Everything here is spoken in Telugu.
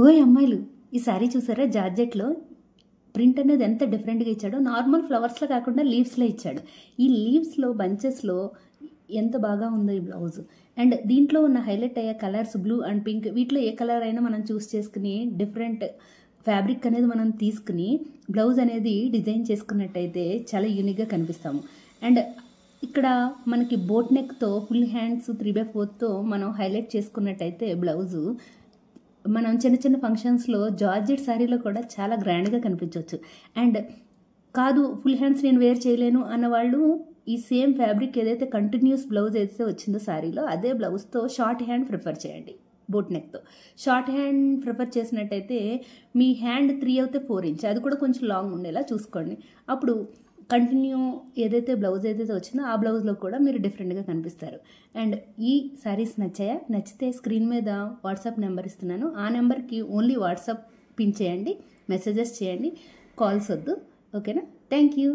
ఓయ్ అమ్మాయిలు, ఈ శారీ చూసారా? జార్జెట్లో ప్రింట్ అనేది ఎంత డిఫరెంట్గా ఇచ్చాడో. నార్మల్ ఫ్లవర్స్లో కాకుండా లీవ్స్లో ఇచ్చాడు. ఈ లీవ్స్లో బంచెస్లో ఎంత బాగా ఉందో ఈ బ్లౌజ్. అండ్ దీంట్లో ఉన్న హైలైట్ అయ్యే కలర్స్ బ్లూ అండ్ పింక్. వీటిలో ఏ కలర్ అయినా మనం చూస్ చేసుకుని డిఫరెంట్ ఫ్యాబ్రిక్ అనేది మనం తీసుకుని బ్లౌజ్ అనేది డిజైన్ చేసుకున్నట్టయితే చాలా యూనిక్గా కనిపిస్తాము. అండ్ ఇక్కడ మనకి బోట్ నెక్తో ఫుల్ హ్యాండ్స్ 3/4తో మనం హైలైట్ చేసుకున్నట్టయితే బ్లౌజు మనం చిన్న చిన్న ఫంక్షన్స్లో జార్జెట్ శారీలో కూడా చాలా గ్రాండ్గా కనిపించవచ్చు. అండ్ కాదు ఫుల్ హ్యాండ్స్ నేను వేర్ చేయలేను అన్నవాళ్ళు ఈ సేమ్ ఫ్యాబ్రిక్ ఏదైతే కంటిన్యూస్ బ్లౌజ్ ఏదైతే వచ్చిందో శారీలో అదే బ్లౌజ్తో షార్ట్ హ్యాండ్ ప్రిఫర్ చేయండి. బోట్ నెక్తో షార్ట్ హ్యాండ్ ప్రిఫర్ చేసినట్టయితే మీ హ్యాండ్ 3 అయితే 4 ఇంచ్, అది కూడా కొంచెం లాంగ్ ఉండేలా చూసుకోండి. అప్పుడు కంటిన్యూ ఏదైతే బ్లౌజ్ ఏదైతే వచ్చిందో ఆ బ్లౌజ్లో కూడా మీరు డిఫరెంట్గా కనిపిస్తారు. అండ్ ఈ శారీస్ నచ్చాయా? నచ్చితే స్క్రీన్ మీద వాట్సాప్ నెంబర్ ఇస్తున్నాను. ఆ నెంబర్కి ఓన్లీ వాట్సాప్ పిన్ చేయండి, మెసేజెస్ చేయండి, కాల్స్ వద్దు. ఓకేనా? Thank you.